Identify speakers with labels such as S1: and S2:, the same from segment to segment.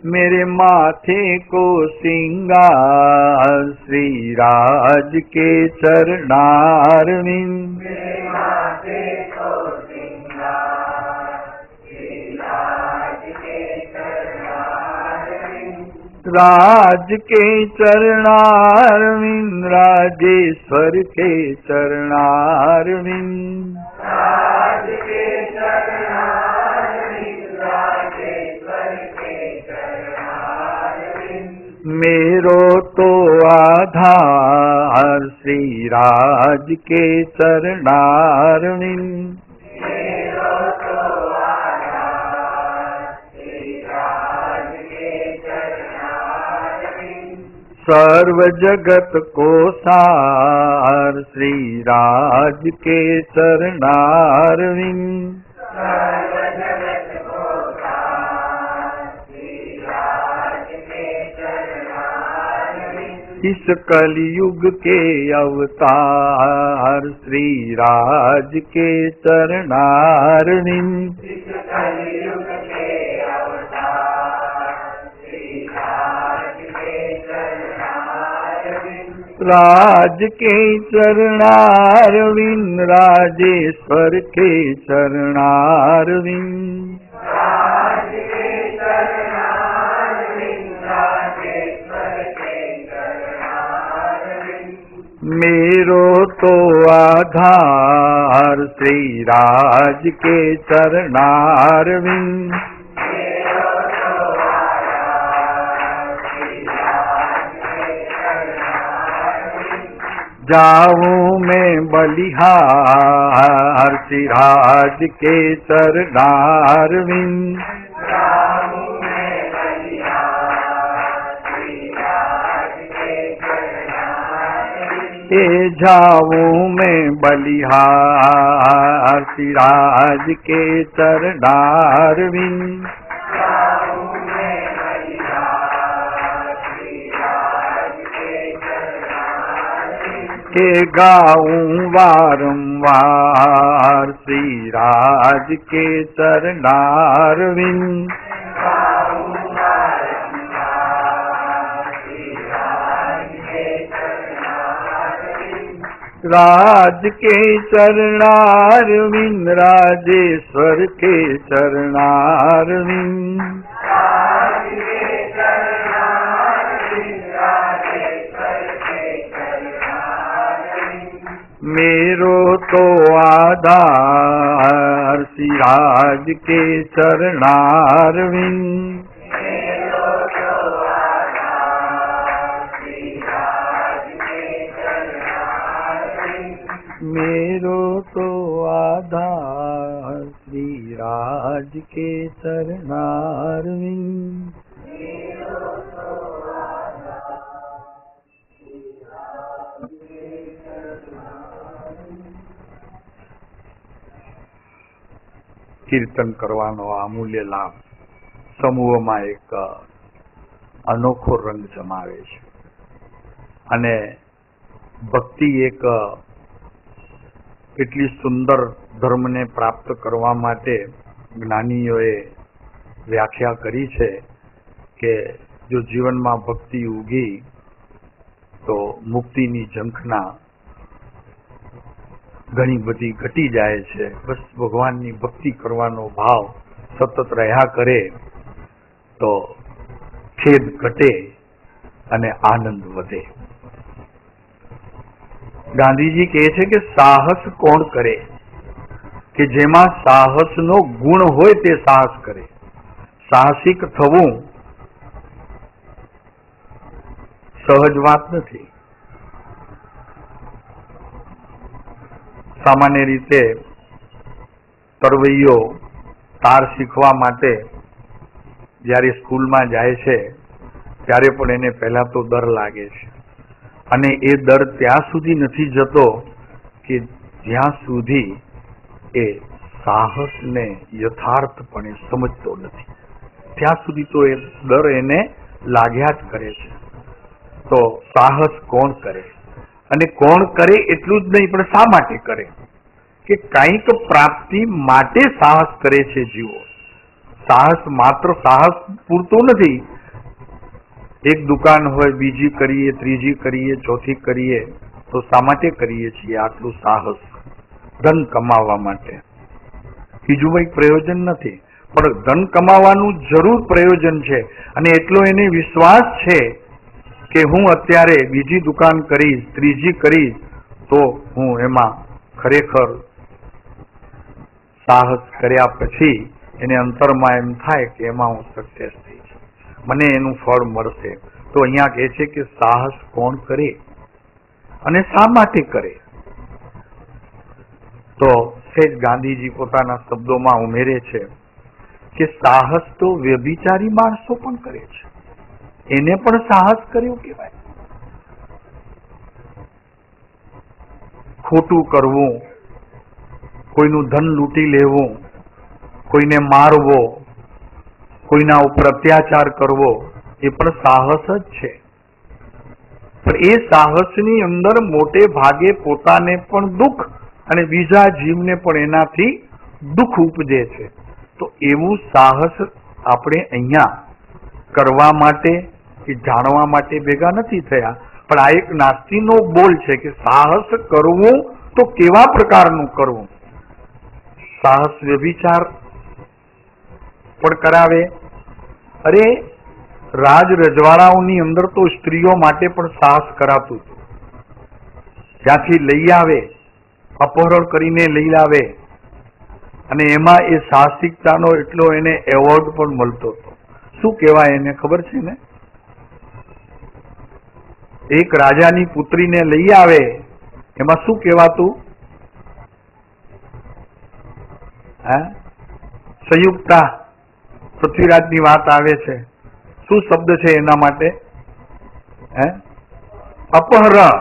S1: मेरे माथे को सिंगार श्री राज के चरणारविंद। राज के चरणारविंद राजेश्वर के चरणारविंद। राज के चरणारविंद राजेश्वर के चरणारविंद। मेरो तो आधार श्री राज के चरणारविंद। सर्व जगत को सार श्री राज के चरणारविंद। सर्व जगत को सार श्री राज के चरणारविंद। इस कलयुग के अवतार श्री राज के चरणारविंद। राज के चरणारविंद राजेश्वर के चरणारविंद। राज के चरणारविंद राजेश्वर के चरणारविंद। मेरो तो आधार श्री राज के चरणारविंद। जाऊं मैं बलिहार श्री राज के चरणारविंद। जाऊं मैं बलिहार श्री राज के चरणारविंद। जाऊं मैं बलिहार श्री राज के चरणारविंद। के गाऊं वारंवार श्री राज के चरणारविंद। राज के चरणारविंद राजेश्वर के चरणारविंद। मेरो तो आधार श्री राज के चरणारविंद। मेरो तो आधार श्री राज के चरणारविंद। કીર્તન કરવાનો અમૂલ્ય લાભ સમૂહમાં એક અનોખો રંગ જમાવે છે અને ભક્તિ એક એટલી સુંદર ધર્મને પ્રાપ્ત કરવા માટે જ્ઞાનીઓએ વ્યાખ્યા કરી છે કે જો જીવનમાં ભક્તિ ઉગી તો મુક્તિની ઝંખના ઘણી બધી ઘટી જાય છે। બસ ભગવાનની ભક્તિ કરવાનો ભાવ સતત રહ્યા કરે તો ખેદ ઘટે અને આનંદ વધે। ગાંધીજી કહે છે કે સાહસ કોણ કરે કે જેમાં સાહસનો ગુણ હોય તે સાહસ કરે। સાહસિક થવું સહજ વાત નથી। સામાન્ય રીતે તરવૈયો તાર શીખવા માટે જ્યારે સ્કૂલમાં જાય છે ત્યારે પણ એને પહેલા તો ડર લાગે છે અને એ ડર ત્યાં સુધી નથી જતો કે જ્યાં સુધી એ સાહસને યથાર્થપણે સમજતો નથી, ત્યાં સુધી તો એ ડર એને લાગ્યા જ કરે છે। તો સાહસ કોણ કરે અને કોણ કરે એટલું જ નહીં પણ શા માટે કરે કે કંઈક પ્રાપ્તિ માટે સાહસ કરે છે જીવો। સાહસ માત્ર સાહસ પૂરતું નથી એક દુકાન હોય, બીજી કરીએ, ત્રીજી કરીએ, ચોથી કરીએ, તો શા માટે કરીએ છીએ આટલું સાહસ? ધન કમાવા માટે. બીજું કંઈ પ્રયોજન નથી, પણ ધન કમાવાનું જરૂર પ્રયોજન છે. અને એટલો એને વિશ્વાસ છે કે હું અત્યારે બીજી દુકાન કરીશ, ત્રીજી કરીશ, તો હું એમાં ખરેખર સાહસ કર્યા પછી એને અંતરમાં એમ થાય કે એમાં હું સક્સેસ થઈશ, મને એનું ફળ મળશે. તો અહીંયા કહે છે કે સાહસ કોણ કરે અને શા માટે કરે? તો સહેજ ગાંધીજી પોતાના શબ્દોમાં ઉમેરે છે કે સાહસ તો વ્યભિચારી માણસો પણ કરે છે, એને પણ સાહસ કર્યું કહેવાય. ખોટું કરવું, કોઈનું ધન લૂંટી લેવું, કોઈને મારવો, કોઈના ઉપર અત્યાચાર કરવો, એ પણ સાહસ જ છે. પણ એ સાહસની અંદર મોટે ભાગે પોતાને પણ દુઃખ અને બીજા જીવને પણ એનાથી દુઃખ ઉપજે છે. તો એવું સાહસ આપણે અહીંયા કરવા માટે કે જાણવા માટે ભેગા નથી થયા, પણ આ એક નાસ્તીનો બોલ છે કે સાહસ કરવું તો કેવા પ્રકારનું કરવું. સાહસ વ્યભિચાર પણ કરાવે. અરે રાજ રજવાડાઓની અંદર તો સ્ત્રીઓ માટે પણ સાહસ કરાતું હતું. ત્યાંથી લઈ આવે, અપહરણ કરીને લઈ આવે, અને એમાં એ સાહસિકતાનો એટલો એને એવોર્ડ પણ મળતો હતો. શું કહેવાય એને ખબર છે ને? એક રાજાની પુત્રીને લઈ આવે, એમાં શું કહેવાતું? સંયુક્તા. પૃથ્વીરાજની વાત આવે છે. શું શબ્દ છે એના માટે? અપહરણ.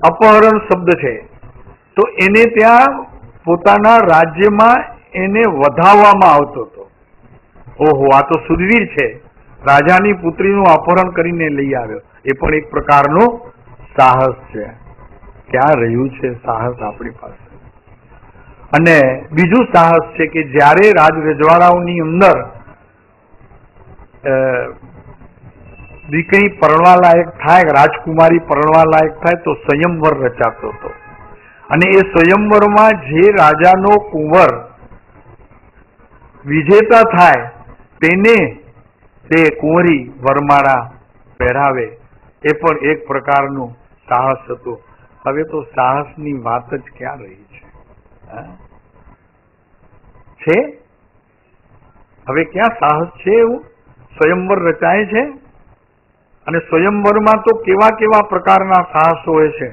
S1: અપહરણ શબ્દ છે. તો એને ત્યાં પોતાના રાજ્યમાં એને વધાવવામાં આવતો હતો. ઓહો, આ તો સુરવીર છે, રાજાની પુત્રીનું અપહરણ કરીને લઈ આવ્યો. એ પણ એક પ્રકારનું સાહસ છે. ક્યાં રહ્યું છે સાહસ આપણી પાસે? અને બીજું સાહસ છે કે જ્યારે રાજ રજવાડાઓની અંદર દીકરી પરણવા લાયક થાય, રાજકુમારી પરણવા લાયક થાય, તો સ્વયંવર રચાતો હતો. અને એ સ્વયંવરમાં જે રાજાનો કુંવર વિજેતા થાય તેને તે કુંવરી વરમાળા પહેરાવે. એ પણ એક પ્રકારનું સાહસ હતું. હવે તો સાહસની વાત જ ક્યાં રહી છે? હવે ક્યાં સાહસ છે? એવું સ્વયંવર રચાય છે, અને સ્વયંવરમાં તો કેવા કેવા પ્રકારના સાહસો હોય છે.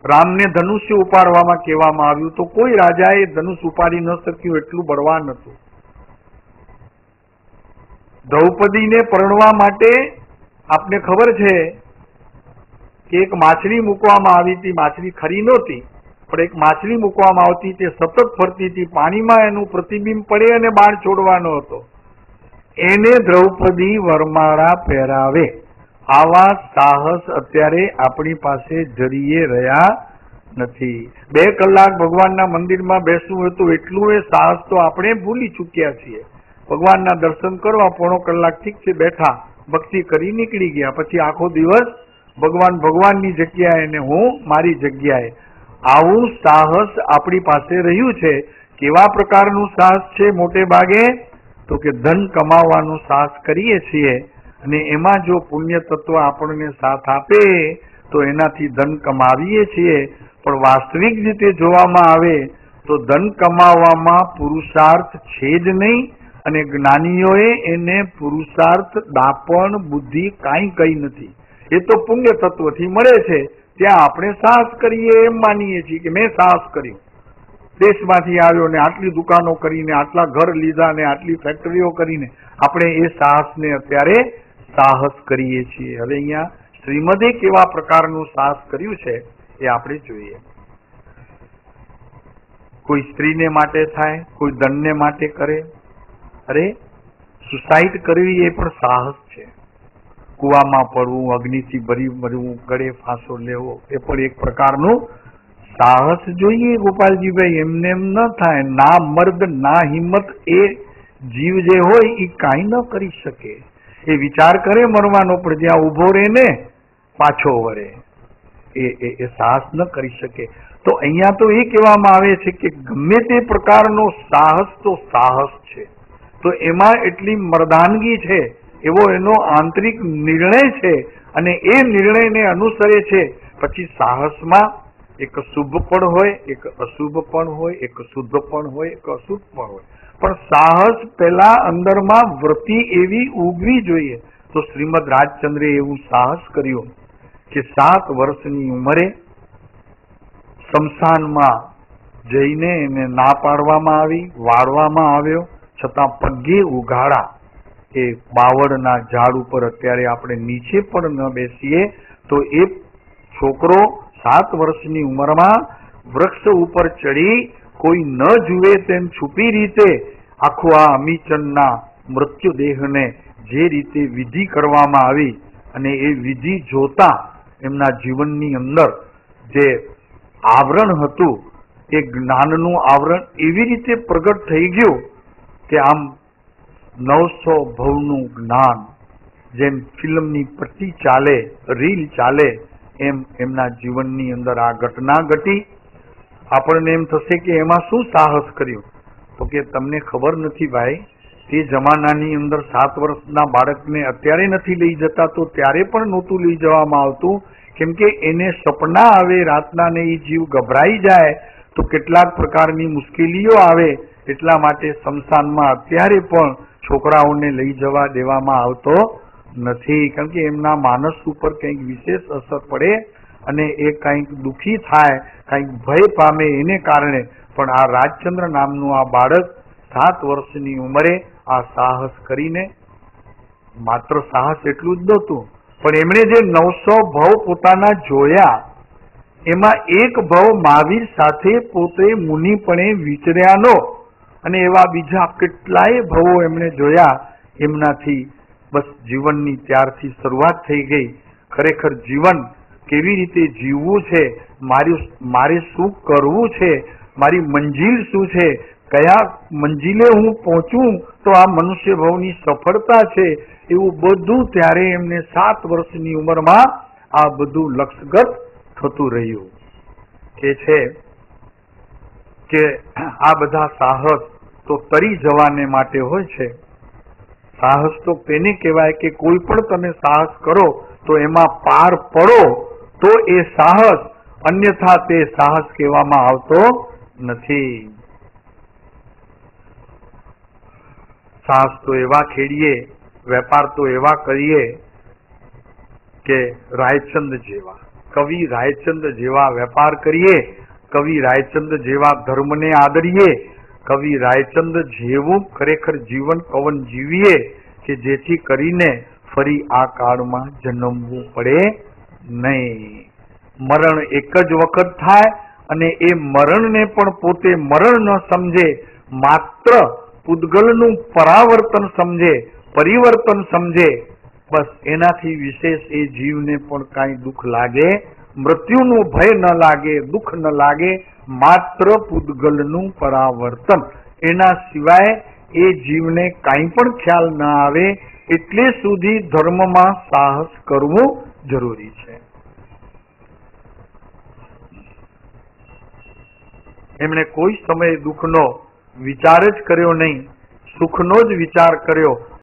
S1: રામને ધનુષ્ય ઉપાડવામાં કહેવામાં આવ્યું, તો કોઈ રાજાએ ધનુષ ઉપાડી ન શક્યું, એટલું બળવાન હતું. દ્રૌપદીને પરણવા માટે આપને ખબર છે કે એક માછલી મૂકવામાં આવી હતી. માછલી ખરી નહોતી, પણ એક માછલી મૂકવામાં આવતી, તે સતત ફરતી હતી, પાણીમાં એનું પ્રતિબિંબ પડે અને બાણ છોડવાનો હતો. એને દ્રૌપદી વરમાળા પહેરાવે. આવા સાહસ અત્યારે આપણી પાસે જરીએ રહ્યા નથી. 2 કલાક ભગવાનના મંદિરમાં બેસવું હતું, એટલું એ સાહસ તો આપણે ભૂલી ચૂક્યા છીએ. ભગવાનના દર્શન કરવા પોણો કલાક ઠીક છે બેઠા, ભક્તિ કરી નીકળી ગયા, પછી આખો દિવસ ભગવાન ભગવાનની જગ્યાએ ને હું મારી જગ્યાએ. આવું સાહસ આપણી પાસે રહ્યું છે. કેવા પ્રકારનું સાહસ છે? મોટે ભાગે તો કે ધન કમાવાનું સાહસ કરીએ છીએ, અને એમાં જો પુણ્ય તત્વ આપણને સાથ આપે તો એનાથી ધન કમાવીએ છીએ. પણ વાસ્તવિક રીતે જોવામાં આવે તો ધન કમાવામાં પુરુષાર્થ છે જ નહીં, અને જ્ઞાનીઓએ એને પુરુષાર્થ, દાપણ, બુદ્ધિ કાંઈ કહી નથી. એ તો પુણ્ય તત્વથી મળે છે. ત્યાં આપણે સાહસ કરીએ એમ માનીએ છીએ કે મેં સાહસ કર્યું, દેશમાંથી આવ્યો ને આટલી દુકાનો કરીને, આટલા ઘર લીધા ને આટલી ફેક્ટરીઓ કરીને આપણે એ સાહસને અત્યારે સાહસ કરીએ છીએ. હવે અહીંયા શ્રીમદે કેવા પ્રકારનું સાહસ કર્યું છે એ આપણે જોઈએ. કોઈ સ્ત્રીને માટે થાય, કોઈ ધનને માટે કરે. અરે સુસાઇડ કરવી એ પણ સાહસ છે. કુવામાં પડવું, અગ્નિથી ભરી મરવું, ગળે ફાંસો લેવો, એ પણ એક પ્રકારનું સાહસ જોઈએ ગોપાલજીભાઈ. એમને એમ ન થાય. ના મર્દ ના હિંમત એ જીવ જે હોય એ કાંઈ ન કરી શકે. એ વિચાર કરે મરવાનો, પણ જ્યાં ઊભો રહે ને પાછો વળે, એ સાહસ ન કરી શકે. તો અહીંયા તો એ કહેવામાં આવે છે કે ગમે તે પ્રકારનો સાહસ તો સાહસ છે, તો એમાં એટલી મર્દાનગી છે, એવો એનો આંતરિક નિર્ણય છે, અને એ નિર્ણયને અનુસરે છે. પછી સાહસમાં એક શુભ પણ હોય, એક અશુભ પણ હોય, એક શુદ્ધ પણ હોય, એક અશુદ્ધ પણ હોય, પણ સાહસ પહેલા અંદરમાં વૃત્તિ એવી ઉગવી જોઈએ. તો શ્રીમદ રાજચંદ્રે એવું સાહસ કર્યું કે 7 વર્ષની ઉંમરે શમશાનમાં જઈને એને ના પાડવામાં આવી, વાળવામાં આવ્યો, છતાં પગે ઉઘાડા. એ બાવળના ઝાડ ઉપર અત્યારે આપણે નીચે પણ ન બેસીએ તો એ છોકરો 7 વર્ષની ઉંમરમાં વૃક્ષ ઉપર ચડી કોઈ ન જુએ તેમ છુપી રીતે આખો આ અમીચંદના મૃત્યુદેહને જે રીતે વિધિ કરવામાં આવી, અને એ વિધિ જોતા એમના જીવનની અંદર જે આવરણ હતું એ જ્ઞાનનું આવરણ એવી રીતે પ્રગટ થઈ ગયું કે આમ 900 ભવનું જ્ઞાન, જેમ ફિલ્મની પટ્ટી ચાલે, રીલ ચાલે, એમ એમના જીવનની અંદર આ ઘટના ઘટી. આપણને એમ થશે કે એમાં શું સાહસ કર્યું? તો કે તમને ખબર નથી ભાઈ, તે જમાનાની અંદર 7 વર્ષના બાળકને અત્યારે નથી લઈ જતા તો ત્યારે પણ નહોતું લઈ જવામાં આવતું, કેમ કે એને સપના આવે રાતના ને એ જીવ ગભરાઈ જાય તો કેટલાક પ્રકારની મુશ્કેલીઓ આવે. એટલા માટે શમશાનમાં અત્યારે પણ છોકરાઓને લઈ જવા દેવામાં આવતો નથી, કારણ કે એમના માનસ ઉપર કંઈક વિશેષ અસર પડે અને એ કંઈક દુઃખી થાય, કંઈક ભય પામે એને કારણે. પણ આ રાજચંદ્ર નામનું આ બાળક 7 વર્ષની ઉંમરે આ સાહસ કરીને, માત્ર સાહસ એટલું જ નહોતું, પણ એમણે જે 900 ભવ પોતાના જોયા એમાં એક ભવ મહાવીર સાથે પોતે મુનિપણે વિચર્યાનો, અને એવા બીજા કેટલાય ભવો એમણે જોયા. એમનાથી બસ જીવનની ત્યારથી શરૂઆત થઈ ગઈ. ખરેખર જીવન કેવી રીતે જીવવું છે, મારે શું કરવું છે, મારી મંજિલ શું છે, કયા મંજિલે હું પહોંચું તો આ મનુષ્ય ભવની સફળતા છે, એવું બધું ત્યારે એમને 7 વર્ષની ઉંમરમાં આ બધું લક્ષગત થતું રહ્યું. એ છે કે આ બધા સાહસ તો તરી જવાને માટે હોય છે. સાહસ તો તેને કહેવાય કે કોઈ પણ તમે સાહસ કરો તો એમાં પાર પડો તો એ સાહસ, અન્યથા તે સાહસ કહેવામાં આવતો નથી. સાહસ તો એવા ખેડીએ, વેપાર તો એવા કરીએ કે રાયચંદ જેવા, કવિ રાયચંદ જેવા વેપાર કરીએ, કવિ રાયચંદ જેવા ધર્મને આદરીએ, કવિ રાયચંદ જેવું ખરેખર જીવન કવન જીવીએ કે જેથી કરીને ફરી આ કાળમાં જન્મવું પડે નહીં. મરણ એક જ વખત થાય અને એ મરણને પણ પોતે મરણ ન સમજે, માત્ર પૂતગલનું પરાવર્તન સમજે, પરિવર્તન સમજે, બસ એનાથી વિશેષ એ જીવને પણ કાંઈ દુઃખ લાગે, મૃત્યુનું ભય ન લાગે, દુઃખ ન લાગે, માત્ર પૂતગલનું પરાવર્તન, એના સિવાય એ જીવને કાંઈ પણ ખ્યાલ ન આવે. એટલે સુધી ધર્મમાં સાહસ કરવું જરૂરી છે. એમણે કોઈ સમયે દુઃખનો વિચાર જ કર્યો નહીં, સુખનો જ વિચાર કર્યો.